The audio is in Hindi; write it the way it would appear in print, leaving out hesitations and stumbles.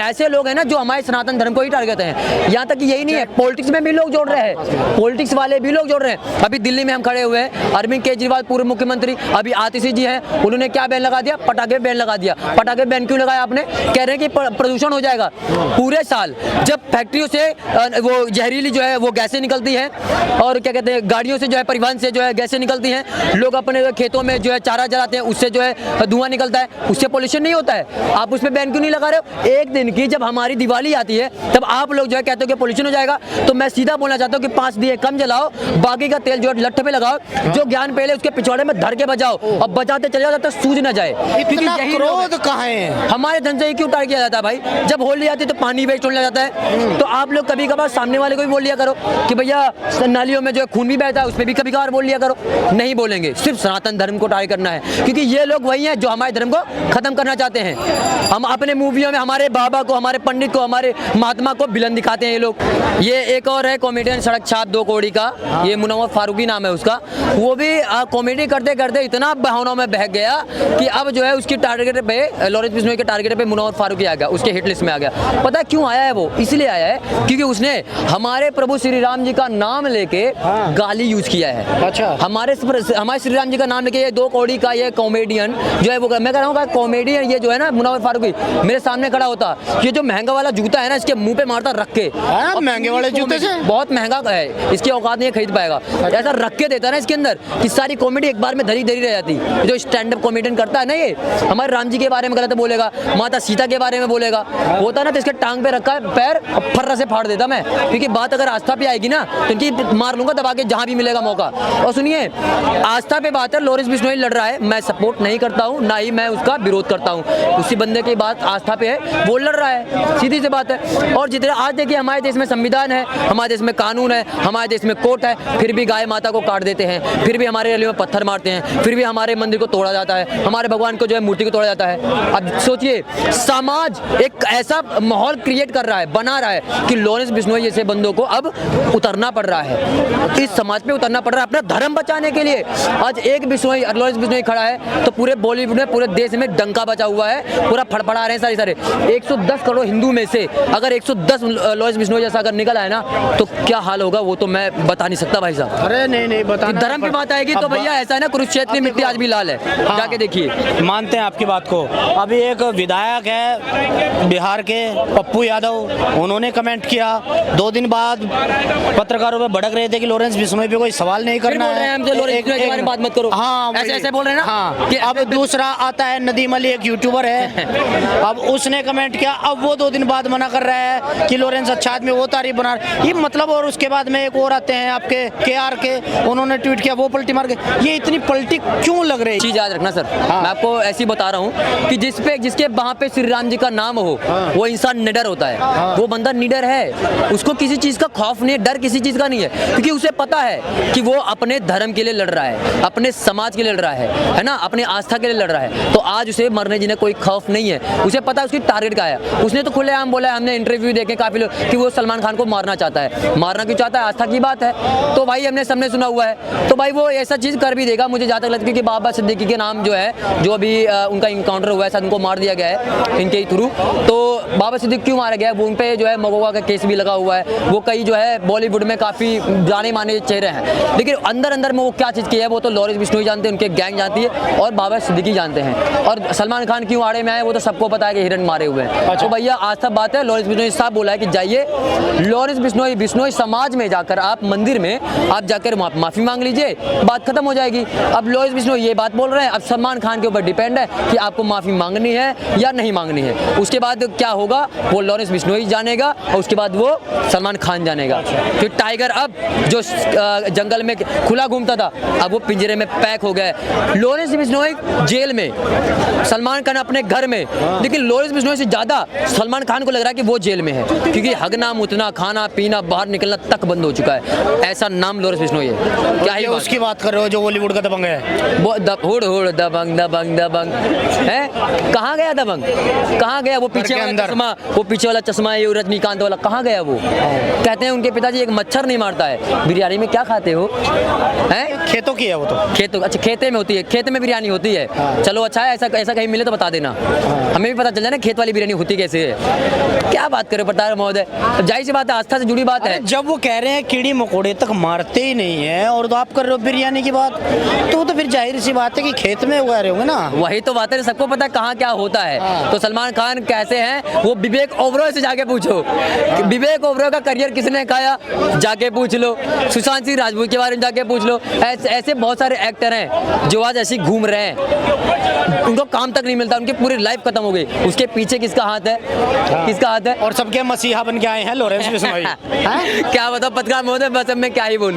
ऐसे लोग हैं ना जो हमारे सनातन धर्म को ही टारगेट हैं। यहाँ तक कि यही नहीं है, पॉलिटिक्स में भी लोग जोड़ रहे हैं, पॉलिटिक्स वाले भी लोग जोड़ रहे हैं। अभी दिल्ली में हम खड़े हुए हैं, अरविंद केजरीवाल पूर्व मुख्यमंत्री, अभी आतिशी जी हैं, उन्होंने क्या बैन लगा दिया? पटाखे बैन लगा दिया। पटाखे बैन क्यों लगाया आपने? कह रहे हैं कि प्रदूषण हो जाएगा। पूरे साल जब फैक्ट्रियों से वो जहरीली जो है वो गैसें निकलती हैं, और क्या कहते हैं, गाड़ियों से जो है, परिवहन से जो है गैसें निकलती हैं, लोग अपने खेतों में जो है चारा जलाते हैं, उससे जो है धुआं निकलता है, उससे पोल्यूशन नहीं होता है। आप उस पर बैन क्यों नहीं लगा रहे हो? एक दिन की जब हमारी दिवाली आती है तब आप लोग जो है कहते हो कि पोल्यूशन हो जाएगा। तो मैं सीधा बोलना चाहता हूँ कि 5 दिए कम जलाओ, बाकी का तेल जो है लट्ठे पे लगाओ, जो ज्ञान पहले उसके पिछवाड़े में धर के बजाओ और बजाते चले जाओ जब तक सूझ ना जाए। इतना क्रोध कहाँ है? हमारे धन से ही क्यों टार किया जाता है भाई? जब होली आती है तो पानी वेस्ट होने जाता है। तो आप लोग कभी कभार सामने वाले को भी बोल लिया करो कि भैया नालियों में जो है खून भी बहता है, उसमें भी कभी कभार बोल लिया करो। नहीं बोलेंगे, सिर्फ सनातन धर्म को टारगेट करना है, क्योंकि ये लोग वही हैं जो हमारे धर्म को खत्म करना चाहते हैं। हम अपने मूवियों में हमारे बाबा को, हमारे पंडित को, हमारे महात्मा को विलन दिखाते हैं ये लोग। ये एक और है कॉमेडियन सड़क छाप 2 कौड़ी का, ये मुनव्वर फारूकी नाम है उसका। वो भी कॉमेडी करते करते इतना बहानों में बह गया कि अब जो है उसकी टारगेट पे, लॉरेंस बिश्नोई के टारगेट पे मुनव्वर फारूकी आ गया, उसके हिट लिस्ट में आ गया। पता है क्यों आया है वो? इसलिए आया है क्योंकि उसने हमारे प्रभु श्री राम जी का नाम लेके गाली यूज किया है। अच्छा, हमारे श्री राम जी का नाम लेके ये 2 कौड़ी का ये कॉमेडियन जो है वो, मैं कह रहा हूँ कॉमेडियन ये जो है ना मुनव्वर फारूकी, मेरे सामने खड़ा होता, ये जो महंगा वाला जूता है ना इसके मुंह पे मारता रख के। महंगे वाले जूते से? बहुत महंगा है, इसकी औकात नहीं खरीद पाएगा। ऐसा रख के देता है ना इसके अंदर कि सारी कॉमेडी एक बार में धरी धरी रह जाती। जो स्टैंड अप कॉमेडियन करता है ना, ये हमारे राम जी के बारे में गलत बोलेगा, माता सीता के बारे में बोलेगा, होता ना तो इसके टांग पे रखा है पैर, फर्रा से फाड़ देता मैं, क्योंकि बात अगर आस्था पे आएगी ना तो इनकी मार लूंगा दबा के जहां भी मिलेगा मौका। और सुनिए, आस्था पे बात है, लॉरेंस बिश्नोई लड़ रहा है, मैं सपोर्ट नहीं करता हूं, ना ही मैं उसका विरोध करता हूं। उसी बंदे की बात आस्था पे है, वो लड़ रहा है, सीधी सी बात है। और जितने आज देखिए हमारे देश में संविधान है, हमारे देश में कानून है, हमारे देश में कोर्ट है, फिर भी गाय माता को काट देते हैं, फिर भी हमारे रैलियों में पत्थर मारते हैं, फिर भी हमारे मंदिर को तोड़ा जाता है, हमारे भगवान को जो है मूर्ति को तोड़ा जाता है। अब सोचिए, समाज एक ऐसा माहौल क्रिएट कर रहा है, बना रहा है कि लॉरेंस बिश्नोई जैसे बंदों को अब उतरना पड़ रहा है, इस समाज पे उतरना पड़ रहा है अपना धर्म बचाने के लिए। आज एक बिश्नोई, लॉरेंस बिश्नोई खड़ा है तो पूरे बॉलीवुड में, पूरे देश में डंका बचा हुआ है, पूरा फड़फड़ा रहे हैं सारे 110 करोड़ हिंदू में से अगर 110 लॉरेंस बिश्नोई जैसा अगर निकल आए ना तो क्या हाल होगा वो तो मैं बता नहीं सकता भाई साहब। अरे नहीं बता, धर्म की बात आएगी तो भैया ऐसा है ना, कुरुक्षेत्र की मिट्टी आज भी लाल है, जाके देखिए। मानते हैं आपकी बात को। अभी एक विधायक है बिहार के, पप्पू यादव, उन्होंने कमेंट किया, 2 दिन बाद पत्रकारों पे भड़क रहे थे कि लॉरेंस बिश्नोई पे कोई सवाल नहीं करना है, बात मत करो। हाँ ऐसे बोल रहे हैं ना। हाँ, अब दूसरा आता है नदीम अली, एक यूट्यूबर है, अब उसने कमेंट किया, अब वो 2 दिन बाद मना कर रहा है कि लॉरेंस अच्छा आदमी, वो तारीफ बना ये मतलब। और उसके बाद में एक और आते हैं आपके KR के, उन्होंने ट्वीट किया, वो पलटी मार के। ये इतनी पलटी क्यों लग रही है? चीज याद रखना सर, मैं आपको ऐसी बता रहा हूँ कि जिसके वहाँ पे श्री राम जी का नाम हो वो इंसान निडर होता है, वो बंदा निडर है, उसको किसी चीज का खौफ नहीं है, डर किसी चीज का नहीं है, क्योंकि उसे पता है कि वो अपने धर्म के लिए लड़ रहा है, अपने समाज के लिए लड़ रहा है ना, अपने आस्था के लिए लड़ रहा है। तो आज उसे मरने जीने कोई खौफ नहीं है, उसे पता है उसकी टारगेट क्या है। उसने तो खुलेआम बोला है, हमने इंटरव्यू देखे काफी लोग, कि वो सलमान खान को मारना चाहता है। मारना क्यों चाहता है? आस्था की बात है, तो भाई हमने सबने सुना हुआ है, तो भाई वो ऐसा चीज कर भी देगा। मुझे जहाँ तक लगता है कि बाबा सिद्दीकी के नाम जो है, जो अभी उनका इनकाउंटर हुआ है, शायद उनको मार दिया गया है इनके थ्रू। तो बाबा सिद्दीकी क्यों मारा गया है? वो उन पे जो है मगोगा का केस भी लगा हुआ है, वो कई जो है बॉलीवुड में काफी जाने माने चेहरे हैं, लेकिन अंदर अंदर में वो क्या चीज की है वो तो लॉरेंस बिश्नोई जानते हैं, उनके गैंग जानती है, और बाबा सिद्दीकी जानते हैं। और सलमान खान क्यों आड़े में आए वो तो सबको पता है कि हिरन मारे हुए हैं। तो भैया आज तक बात है, लॉरेंस बिश्नोई साहब बोला है कि जाइए लॉरेंस बिश्नोई समाज में जाकर, आप मंदिर में आप जाकर माफी मांग लीजिए, बात खत्म हो जाएगी। अब लॉरेंस बिश्नोई ये बात बोल रहे हैं, अब सलमान खान के ऊपर डिपेंड है कि आपको माफी मांगनी है या नहीं मांगनी है। उसके बाद क्या होगा वो लॉरेंस बिश्नोई जानेगा, और उसके बाद वो सलमान खान जानेगा। फिर टाइगर अब जो जंगल में खुला घूमता था, अब वो पिंजरे में पैक हो गया। लॉरेंस बिश्नोई जेल में, सलमान खान अपने घर में, लेकिन लॉरेंस बिश्नोई से ज्यादा सलमान खान को लग रहा है कि वो जेल में है, क्योंकि हगना मुतना, खाना पीना, बाहर निकलना तक बंद हो चुका है। ऐसा नाम लॉरेंस बिश्नोई है। क्या ही उसकी बात कर रहे हो जो बॉलीवुड का दबंग है? वो हुड़ हुड़ दबंग दबंग दबंग है। कहाँ गया दबंग? कहाँ गया वो पीछे वाला चश्मा? वो पीछे वाला चश्मा है रजनीकांत वाला, कहाँ गया वो? कहते हैं उनके पिताजी एक मच्छर नहीं मारता है। बिरयानी में क्या खाते हो? हैं? खेतों की है वो तो। खेतों, अच्छा खेते में होती है, खेत में बिरयानी होती है। चलो अच्छा है, ऐसा कहीं मिले तो बता देना, हमें भी पता चल जाए ना खेत वाली बिरयानी होती तरीके से है। क्या बात करें पत्रकार महोदय, जाहिर सी बात है, आस्था से जुड़ी बात है। जब वो कह रहे हैं कीड़ी मकोड़े तक मारते ही नहीं है और तो आप कर रहे हो बिरयानी की बात, तो फिर जाहिर सी बात है कि खेत में उगा रहे होंगे ना। वही तो बात है, सबको पता है कहाँ क्या होता है। तो सलमान खान कैसे हैं वो विवेक ओबरॉय से जाके पूछो, कि विवेक ओबरॉय का करियर किसने खाया, जाके पूछ लो। सुशांत सिंह राजपूत के बारे में जाके पूछ लो। ऐसे बहुत सारे एक्टर हैं जो आज ऐसे घूम रहे हैं, उनको काम तक नहीं मिलता, उनकी पूरी लाइफ खत्म हो गई। उसके पीछे किसका हाथ है, किसका हाथ है? और सबके मसीहा बन के आए हैं लॉरेंस बिश्नोई। क्या बताओ पत्रकार महोदय, बस अब मैं क्या ही बोलूं।